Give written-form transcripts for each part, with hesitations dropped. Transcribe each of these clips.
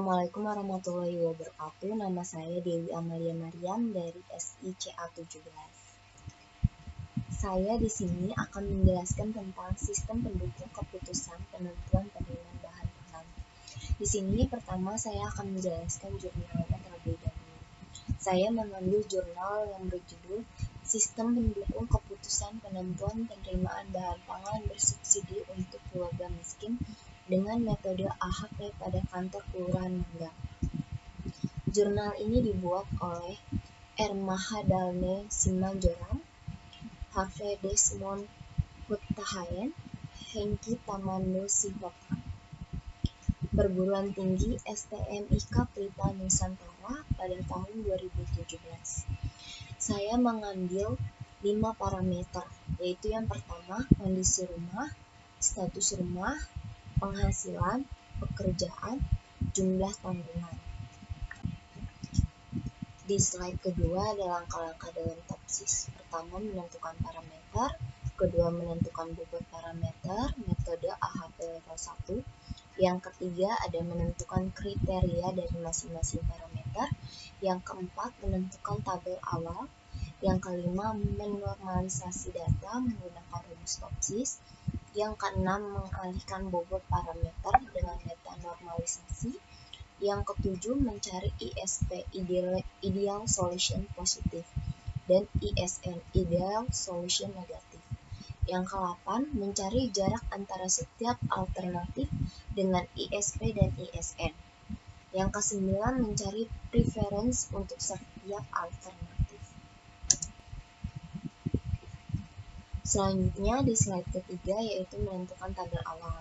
Assalamualaikum warahmatullahi wabarakatuh. Nama saya Dewi Amalia Mariam dari SICA 17. Saya di sini akan menjelaskan tentang sistem pendukung keputusan penentuan penerimaan bahan pangan. Di sini pertama saya akan menjelaskan jurnalnya terlebih dahulu. Saya mengambil jurnal yang berjudul Sistem Pendukung Keputusan Penentuan Penerimaan Bahan Pangan Bersubsidi untuk Keluarga Miskin dengan metode AHP pada kantor kelurahan Mangga. Jurnal ini dibuat oleh R. Mahadalne Simanjorang, Harvey Desmond Hutahayan, Hengki Tamando Sihota. Perguruan Tinggi STMIK Pelita Nusantara pada tahun 2017. Saya mengambil 5 parameter, yaitu yang pertama kondisi rumah, status rumah, penghasilan, pekerjaan, jumlah tanggungan. Di slide kedua ada langkah-langkah dalam TOPSIS. Pertama, menentukan parameter. Kedua, menentukan bobot parameter, metode AHP level 1. Yang ketiga, ada menentukan kriteria dari masing-masing parameter. Yang keempat, menentukan tabel awal. Yang kelima, menormalisasi data menggunakan rumus TOPSIS. Yang keenam, mengalihkan bobot parameter dengan data normalisasi. Yang ketujuh, mencari ISP ideal solution positif dan ISN ideal solution negatif. Yang ke-8, mencari jarak antara setiap alternatif dengan ISP dan ISN. Yang ke-9, mencari preference untuk setiap alternatif. Selanjutnya di slide ketiga yaitu menentukan tabel awal.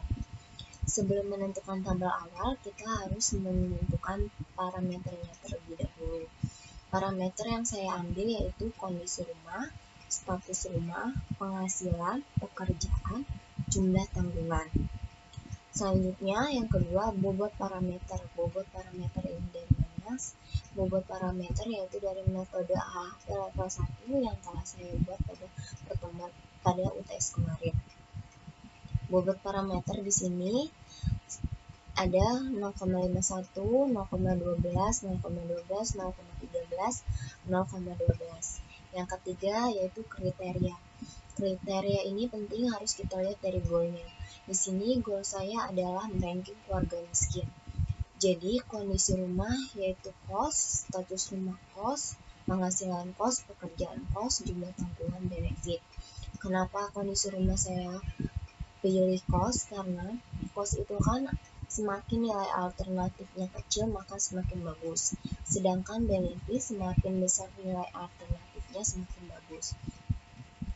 Sebelum menentukan tabel awal, kita harus menentukan parameternya terlebih dahulu. Parameter yang saya ambil yaitu kondisi rumah, status rumah, penghasilan, pekerjaan, jumlah tanggungan. Selanjutnya yang kedua, bobot parameter. Bobot parameter ini dari mana? Bobot parameter yaitu dari metode AHP level 1 yang telah saya buat pada UTS kemarin. Bobot parameter di sini ada 0,51, 0,12, 0,12, 0,13, 0,12. Yang ketiga yaitu kriteria. Kriteria ini penting, harus kita lihat dari goalnya. Di sini goal saya adalah meranking keluarga miskin. Jadi kondisi rumah yaitu kos, status rumah kos, penghasilan kos, pekerjaan kos, jumlah tanggungan benefit. Kenapa kondisi rumah saya pilih kos? Karena kos itu kan semakin nilai alternatifnya kecil maka semakin bagus. Sedangkan benefit semakin besar nilai alternatifnya semakin bagus.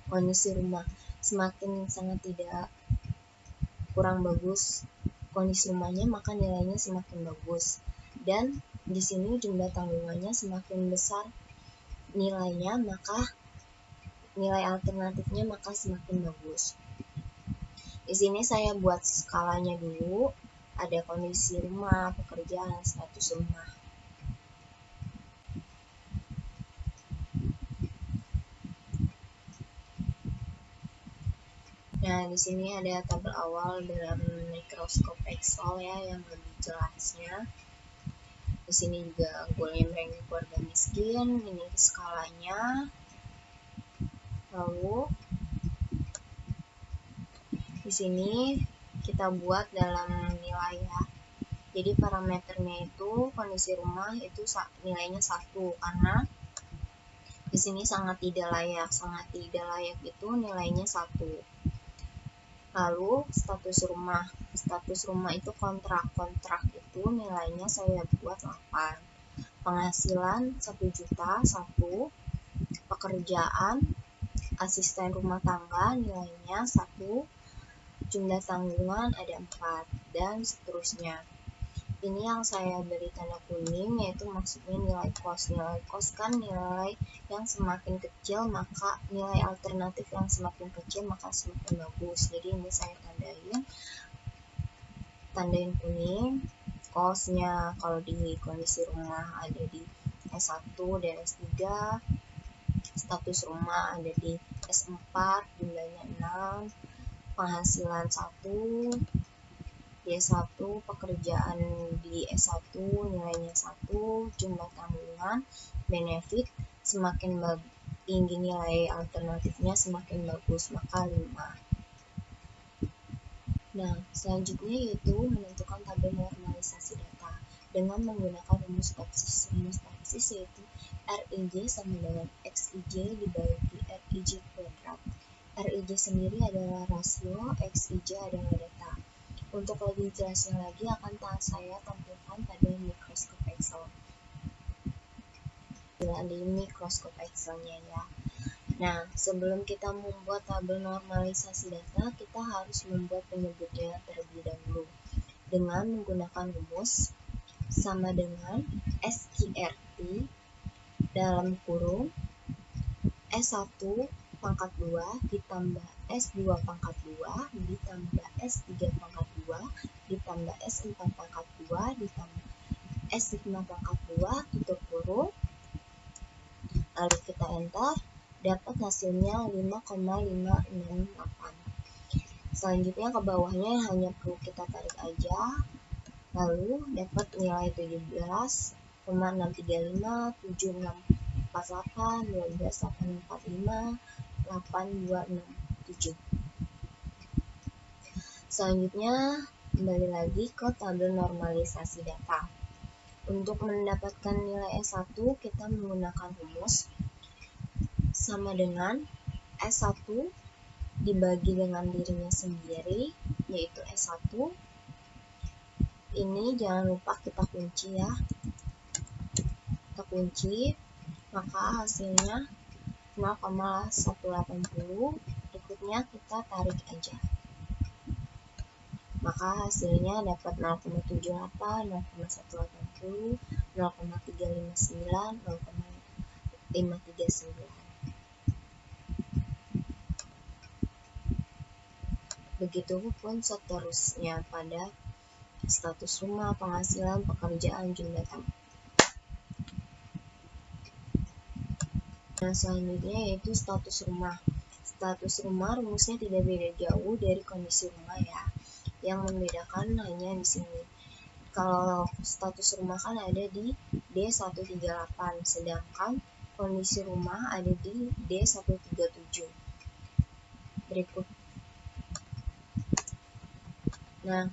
Kondisi rumah semakin sangat tidak kurang bagus kondisi rumahnya maka nilainya semakin bagus. Dan di sini jumlah tanggungannya semakin besar nilainya maka nilai alternatifnya maka semakin bagus. Di sini saya buat skalanya dulu. Ada kondisi rumah, pekerjaan, status rumah. Nah, di sini ada tabel awal dalam Microsoft Excel ya yang lebih jelasnya. Di sini juga goalnya meranking keluarga miskin, ini skalanya. Lalu di sini kita buat dalam nilai ya. Jadi parameternya itu kondisi rumah itu nilainya 1 karena di sini sangat tidak layak. Sangat tidak layak itu nilainya 1. Lalu status rumah. Status rumah itu kontrak. Kontrak itu nilainya saya buat 8. Penghasilan 1 juta 1. Pekerjaan asisten rumah tangga nilainya 1. Jumlah tanggungan ada 4 dan seterusnya. Ini yang saya beri tanda kuning yaitu maksudnya nilai kos. Nilai kos kan nilai yang semakin kecil maka nilai alternatif yang semakin kecil maka semakin bagus. Jadi ini saya tandain kuning. Kosnya kalau di kondisi rumah ada di S1 dan S3. Status rumah ada di S4 jumlahnya 6. Penghasilan 1. D1 pekerjaan di S1 nilainya 1, jumlah tanggungan, benefit, semakin tinggi nilai alternatifnya semakin bagus, maka 5. Nah, selanjutnya yaitu menentukan tabel normalisasi data dengan menggunakan rumus Taksis. Rumus Taksis yaitu RIJ sama dengan XIJ dibagi RIJ kuadrat. RIJ sendiri adalah rasio, XIJ adalah data. Untuk lebih jelasnya lagi akan saya tampilkan pada mikroskop Excel. Di mikroskop Excelnya ya. Nah, sebelum kita membuat tabel normalisasi data, kita harus membuat penyebutnya terlebih dahulu dengan menggunakan rumus sama dengan SQRT dalam kurung S1 pangkat 2 ditambah S2 pangkat 2 ditambah S3 pangkat 2 ditambah S4 pangkat 2 ditambah S5 pangkat 2 tutup kurung, lalu kita enter, dapat hasilnya 5,568. Selanjutnya ke bawahnya hanya perlu kita tarik aja, lalu dapat nilai 17,635, 7648, 12845, 8267. Selanjutnya kembali lagi ke tabel normalisasi data. Untuk mendapatkan nilai S1 kita menggunakan rumus sama dengan S1 dibagi dengan dirinya sendiri, yaitu S1. Ini jangan lupa kita kunci ya. Kita kunci, maka hasilnya 0,180. Berikutnya kita tarik aja. Maka hasilnya dapat 0,78, 0,180, 0,359, 0,539. Begitupun seterusnya pada status rumah, penghasilan, pekerjaan, jumlah tamu. Nah, selanjutnya yaitu status rumah. Status rumah rumusnya tidak beda jauh dari kondisi rumah ya. Yang membedakan hanya di sini. Kalau status rumah kan ada di D138, sedangkan kondisi rumah ada di D137. Berikut. Nah,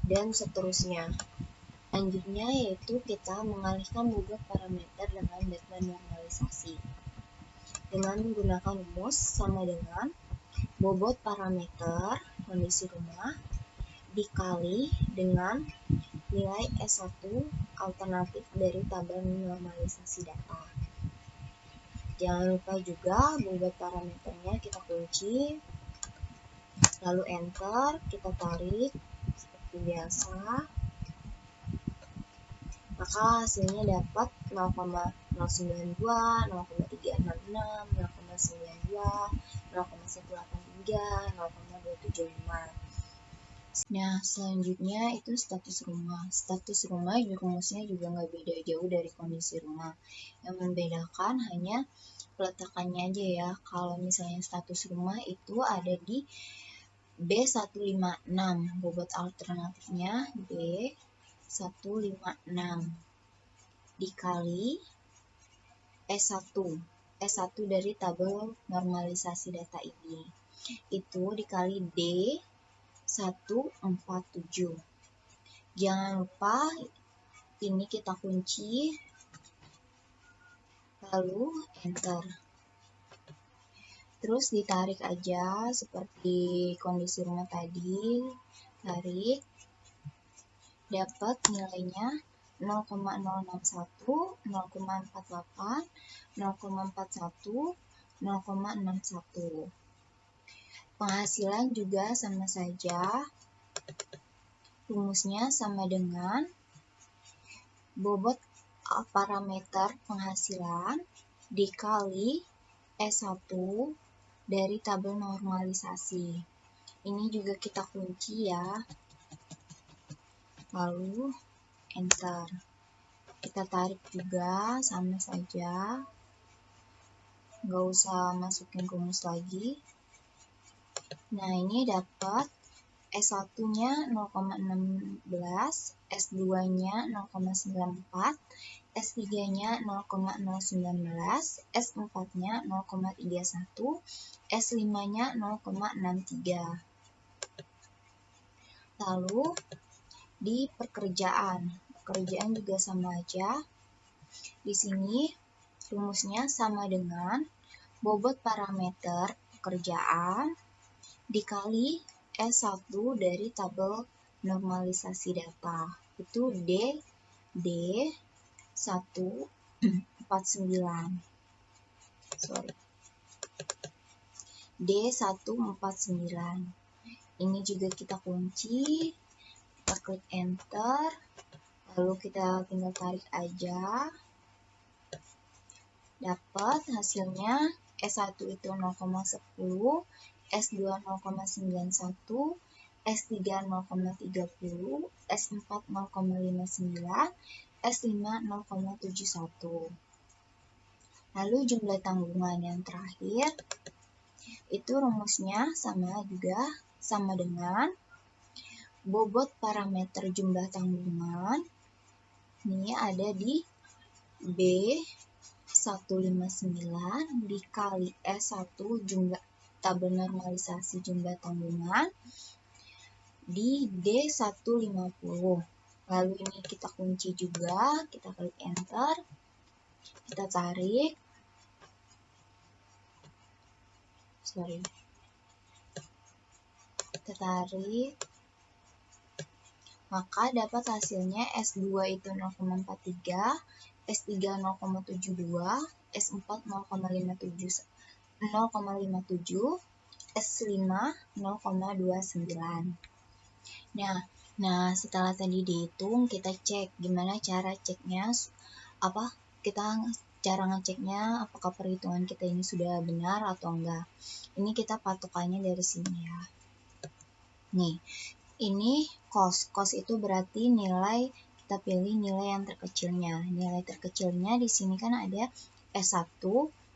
dan seterusnya. Selanjutnya yaitu kita mengalihkan bobot parameter dengan data normalisasi. Dengan menggunakan rumus sama dengan bobot parameter kondisi rumah dikali dengan nilai S1 alternatif dari tabel normalisasi data. Jangan lupa juga bobot parameternya kita kunci, lalu enter, kita tarik seperti biasa. Maka hasilnya dapat 0,092, 0,366, 0,92, 0,183, 0,275. Nah, selanjutnya itu status rumah. Status rumah rumusnya juga nggak beda jauh dari kondisi rumah. Yang membedakan hanya peletakannya aja ya. Kalau misalnya status rumah itu ada di B156, bobot alternatifnya B156 dikali S1. S1 dari tabel normalisasi data ini. Itu dikali D147. Jangan lupa ini kita kunci, lalu enter. Terus ditarik aja seperti kondisi rumah tadi, tarik, dapat nilainya 0,061, 0,48, 0,41, 0,61. Penghasilan juga sama saja, rumusnya sama dengan bobot parameter penghasilan dikali S1 dari tabel normalisasi. Ini juga kita kunci ya. Lalu enter. Kita tarik juga sama saja. Nggak usah masukin rumus lagi. Nah, ini dapat S1-nya 0,16, S2-nya 0,94, S3-nya 0,019, S4-nya 0,31, S5-nya 0,63. Lalu di pekerjaan juga sama aja. Di sini rumusnya sama dengan bobot parameter pekerjaan dikali S1 dari tabel normalisasi data. Itu D149. D149. Ini juga kita kunci, kita klik enter, lalu kita tinggal tarik aja. Dapat hasilnya S1 itu 0,10, S2 0,91, S3 0,30, S4 0,59, S5 0,71. Lalu jumlah tanggungan yang terakhir, itu rumusnya sama dengan bobot parameter jumlah tanggungan. Ini ada di B159 dikali S1 jumlah tabel normalisasi jumlah tanggungan di D150. Lalu ini kita kunci juga, kita klik enter, kita tarik, maka dapat hasilnya S2 itu 0,43, S3 0,72, S4 0,57, S5 0,29. Nah, setelah tadi dihitung, kita cek gimana cara ceknya, cara ngeceknya apakah perhitungan kita ini sudah benar atau enggak. Ini kita patokannya dari sini ya. Nih, ini cost itu berarti nilai, kita pilih nilai yang terkecilnya. Nilai terkecilnya di sini kan ada S1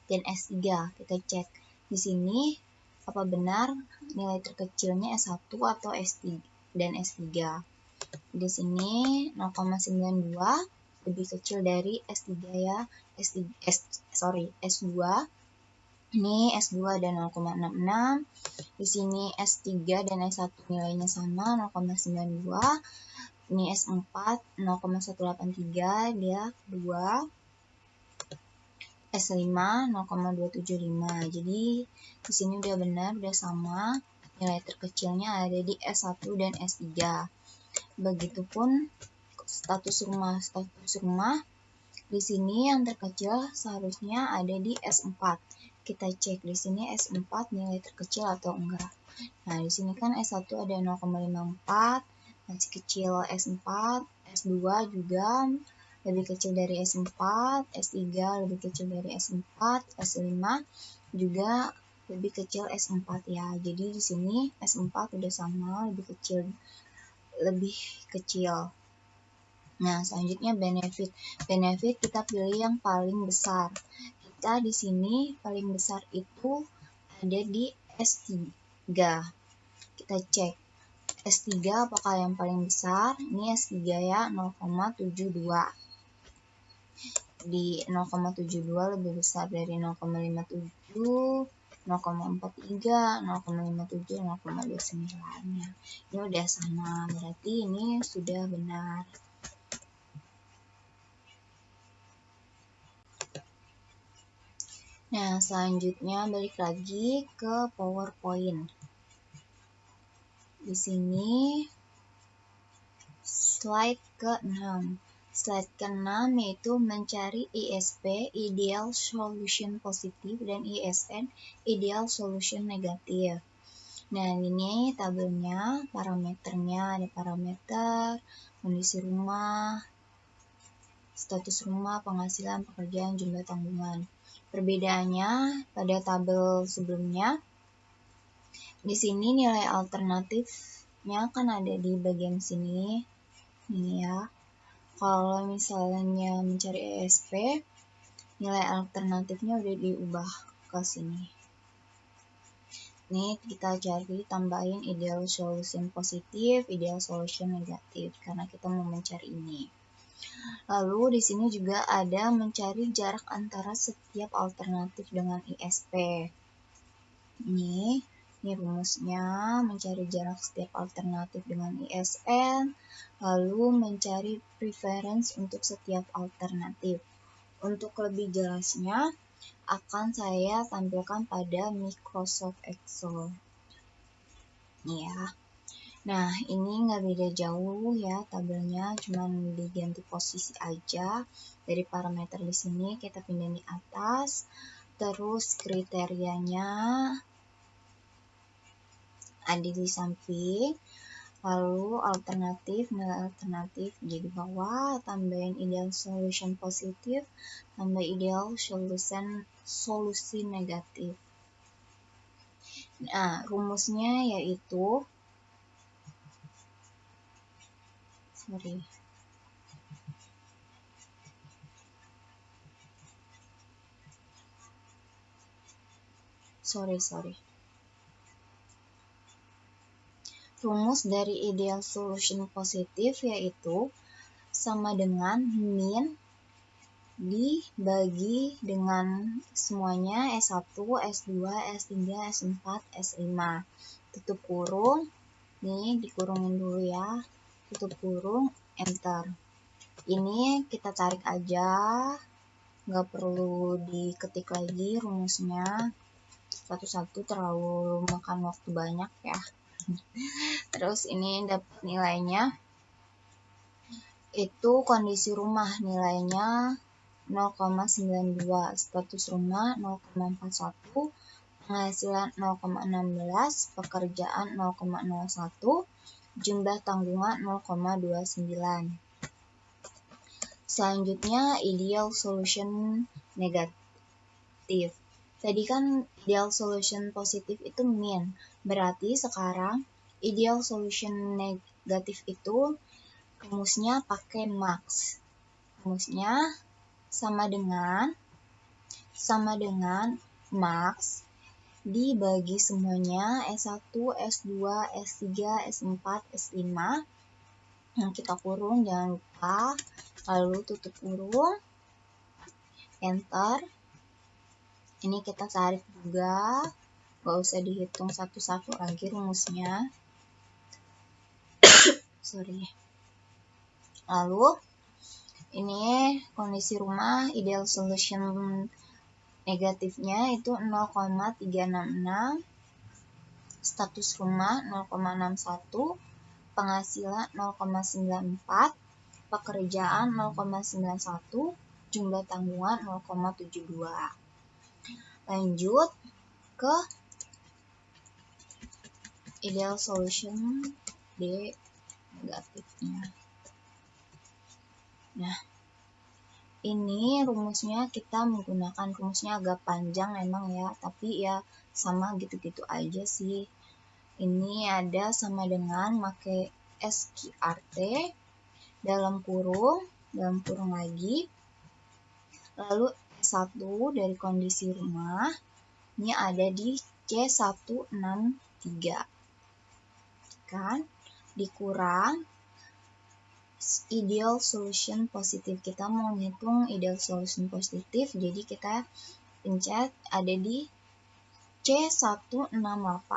dan S3. Kita cek di sini apa benar nilai terkecilnya S1 atau S3 dan S3. Di sini 0,92 lebih kecil dari S3 ya. S2. Ini S2 ada 0,66. Di sini S3 dan S1 nilainya sama 0,92. Ini S4 0,183, dia 2. S5 0,275. Jadi di sini udah benar, udah sama. Nilai terkecilnya ada di S1 dan S3. Begitupun status rumah. Di sini yang terkecil seharusnya ada di S4. Kita cek di sini S4 nilai terkecil atau enggak. Nah, di sini kan S1 ada 0,54, masih kecil. S4, S2 juga lebih kecil dari S4, S3 lebih kecil dari S4, S5 juga lebih kecil S4 ya. Jadi di sini S4 udah sama, lebih kecil. Nah, selanjutnya benefit. Benefit kita pilih yang paling besar. Kita di sini paling besar itu ada di S3. Kita cek S3 apakah yang paling besar. Ini S3 ya, 0,72. Di 0,72 lebih besar dari 0,57, 0,43, 0,57, 0,29 ya. Ini udah sama, berarti ini sudah benar. Nah, selanjutnya balik lagi ke PowerPoint. Di sini slide ke-6. Slide ke-6 yaitu mencari ISP, Ideal Solution Positif, dan ISN, Ideal Solution Negatif. Nah, ini tabelnya, parameternya, ada parameter, kondisi rumah, status rumah, penghasilan, pekerjaan, jumlah tanggungan. Perbedaannya pada tabel sebelumnya, di sini nilai alternatifnya kan ada di bagian sini, ini ya. Kalau misalnya mencari ESP, nilai alternatifnya udah diubah ke sini. Nih kita cari tambahin ideal solution positif, ideal solution negatif karena kita mau mencari ini. Lalu di sini juga ada mencari jarak antara setiap alternatif dengan ISP. Ini rumusnya, mencari jarak setiap alternatif dengan ISN, lalu mencari preference untuk setiap alternatif. Untuk lebih jelasnya, akan saya tampilkan pada Microsoft Excel. Ya. Nah, ini nggak beda jauh ya tabelnya, cuman diganti posisi aja. Dari parameter di sini kita pindah di atas, terus kriterianya ada di samping, lalu nilai alternatif jadi bawah, tambahin ideal solution positif, tambah ideal solusi negatif. Nah, rumusnya yaitu sorry. Rumus dari ideal solution positif yaitu sama dengan min dibagi dengan semuanya S1, S2, S3, S4, S5. Tutup kurung, nih dikurungin dulu ya, tutup kurung, enter. Ini kita tarik aja, nggak perlu diketik lagi rumusnya, satu-satu terlalu makan waktu banyak ya. Terus ini dapat nilainya, itu kondisi rumah nilainya 0,92, status rumah 0,41, penghasilan 0,16, pekerjaan 0,01, jumlah tanggungan 0,29. Selanjutnya ideal solution negatif. Tadi kan ideal solution positif itu min, berarti sekarang ideal solution negatif itu rumusnya pakai max. Rumusnya sama dengan max dibagi semuanya S1, S2, S3, S4, S5. Yang kita kurung jangan lupa, lalu tutup kurung, enter. Ini kita tarik juga, gak usah dihitung satu-satu lagi rumusnya. Lalu ini kondisi rumah ideal solution negatifnya itu 0,366, status rumah 0,61, penghasilan 0,94, pekerjaan 0,91, jumlah tanggungan 0,72. Lanjut ke ideal solution D negatifnya. Nah, ini rumusnya kita menggunakan rumusnya agak panjang memang ya, tapi ya sama gitu-gitu aja sih. Ini ada sama dengan pakai SQRT dalam kurung lagi, lalu S1 dari kondisi rumah ini ada di C163 kan, dikurang ideal solution positif. Kita mau ngitung ideal solution positif, jadi kita pencet ada di C168,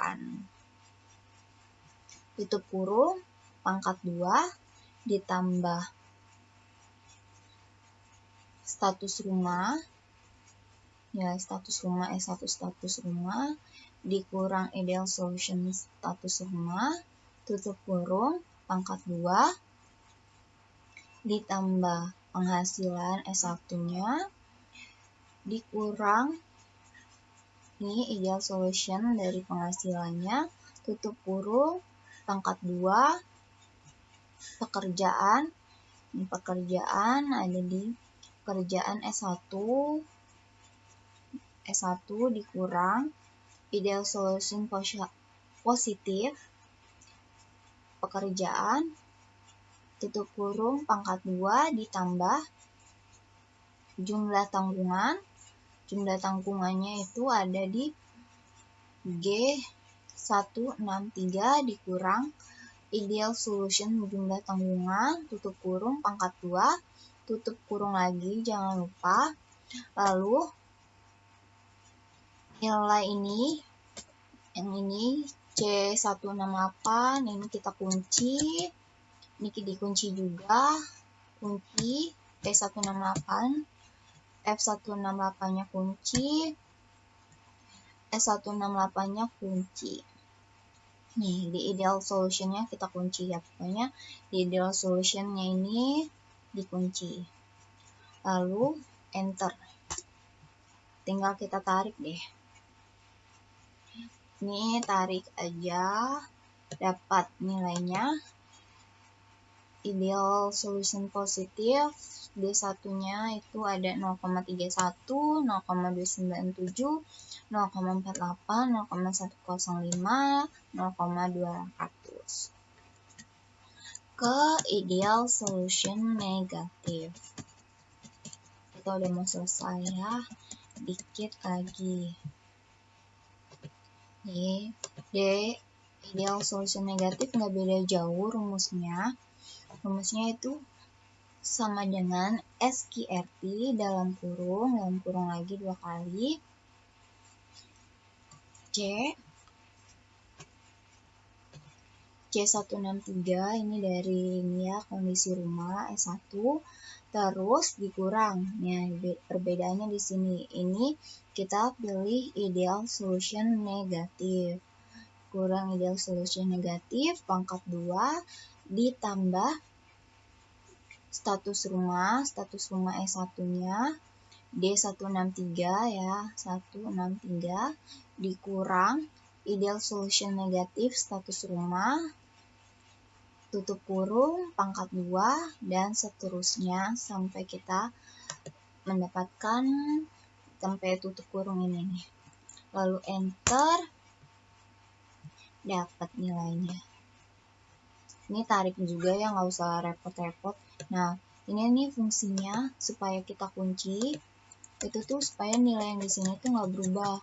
tutup kurung, pangkat 2 ditambah status rumah, ya status rumah S1 status rumah, dikurang ideal solution status rumah, tutup kurung, pangkat 2 ditambah penghasilan S1-nya, dikurang ini ideal solution dari penghasilannya, tutup kurung, pangkat 2, pekerjaan. Ini pekerjaan ada di pekerjaan S1 dikurang ideal solution positif, pekerjaan, tutup kurung, pangkat 2 ditambah jumlah tanggungan. Jumlah tanggungannya itu ada di 163 dikurang ideal solution jumlah tanggungan, tutup kurung, pangkat 2, tutup kurung lagi, jangan lupa. Lalu nilai ini, yang ini C168, ini kita kunci, ini dikunci juga, kunci P168, F168-nya kunci, S168-nya kunci. Nih, di ideal solution-nya kita kunci ya, pokoknya di ideal solution-nya ini dikunci. Lalu enter. Tinggal kita tarik deh. Ini tarik aja, dapat nilainya. Ideal solution positif, D1-nya itu ada 0,31, 0,297, 0,48, 0,105, 0,200. Ke ideal solution negatif. Kita udah mau selesai ya, dikit lagi. Nih, ideal solution negatif nggak beda jauh rumusnya. Rumusnya itu sama dengan SQRT dalam kurung lagi 2 kali C163 ini dari ini ya, kondisi rumah S1, terus dikurang. Nah, perbedaannya di sini. Ini kita pilih ideal solution negatif. Kurang ideal solution negatif pangkat 2 ditambah status rumah S1-nya D163 ya, 163 dikurang ideal solution negatif status rumah, tutup kurung, pangkat 2, dan seterusnya sampai kita mendapatkan sampai tutup kurung ini nih. Lalu enter, dapat nilainya. Ini tarik juga ya, nggak usah repot-repot. Nah, ini nih fungsinya supaya kita kunci, itu tuh supaya nilai yang di sini tuh nggak berubah.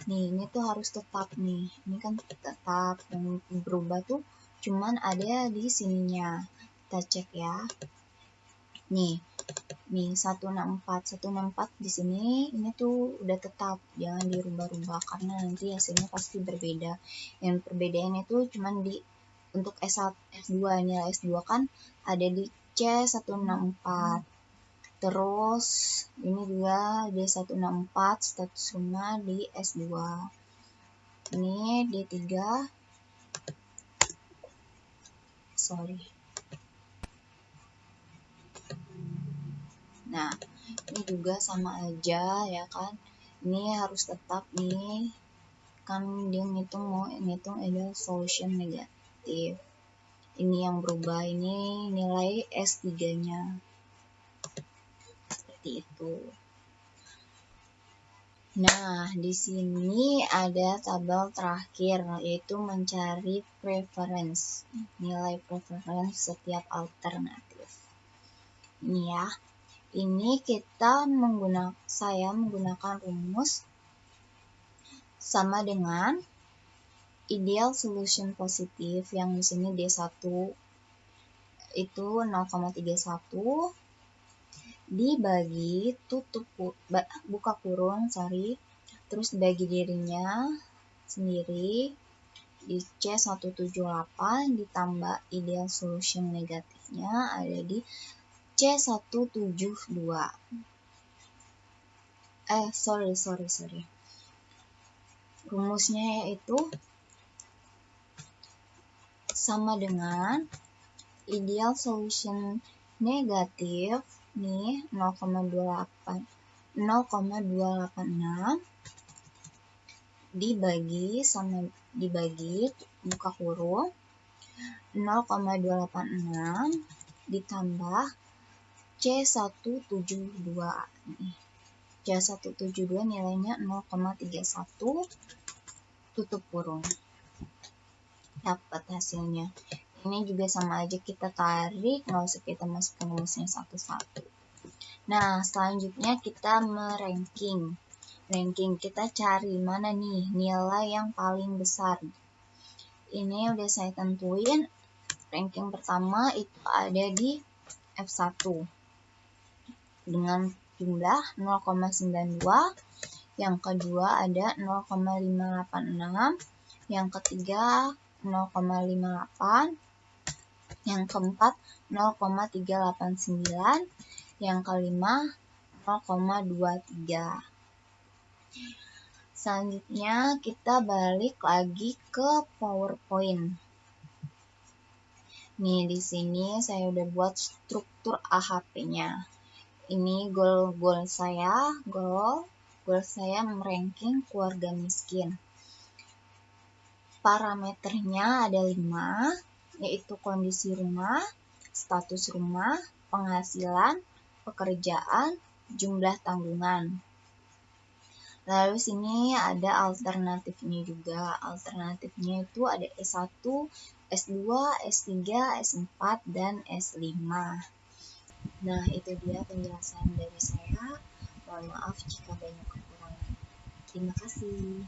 Nih, ini tuh harus tetap nih. Ini kan tetap, yang berubah tuh cuman ada di sininya. Kita cek ya. Nih 164 di sini, ini tuh udah tetap, jangan dirubah-rubah karena nanti hasilnya pasti berbeda. Yang perbedaannya itu cuman di untuk S2, nilai S2 kan ada di C164. Terus ini juga D164 status rumah di S2. Ini D3. Nah, ini juga sama aja ya kan. Ini harus tetap nih. Kan dia ngitung ideal solution negatif. Ini yang berubah, ini nilai S3-nya. Seperti itu. Nah, di sini ada tabel terakhir, yaitu mencari preference, nilai preference setiap alternatif. Ini ya, ini saya menggunakan rumus sama dengan ideal solution positif yang di sini D1 itu 0,31 dibagi buka kurung, terus dibagi dirinya sendiri di C178 ditambah ideal solution negatifnya ada di C172. Sorry. Rumusnya yaitu sama dengan ideal solution negatif nih 0,286 dibagi buka kurung 0,286 ditambah C172 nih. C172 nilainya 0,31 tutup kurung. Dapat hasilnya. Ini juga sama aja, kita tarik, nggak usah kita masukkan rumusnya satu-satu. Nah, selanjutnya kita meranking. Kita cari mana nih nilai yang paling besar. ini udah saya tentuin. Ranking pertama itu ada di F1 dengan jumlah 0,92, yang kedua ada 0,586, yang ketiga 0,58, yang keempat 0,389, yang kelima 0,23. Selanjutnya kita balik lagi ke PowerPoint. Nih, di sini saya udah buat struktur AHP-nya. Ini goal saya meranking keluarga miskin. Parameternya ada 5, yaitu kondisi rumah, status rumah, penghasilan, pekerjaan, jumlah tanggungan. Lalu sini ada alternatifnya juga. Alternatifnya itu ada S1, S2, S3, S4, dan S5. Nah, itu dia penjelasan dari saya. Mohon maaf jika banyak kekurangan. Terima kasih.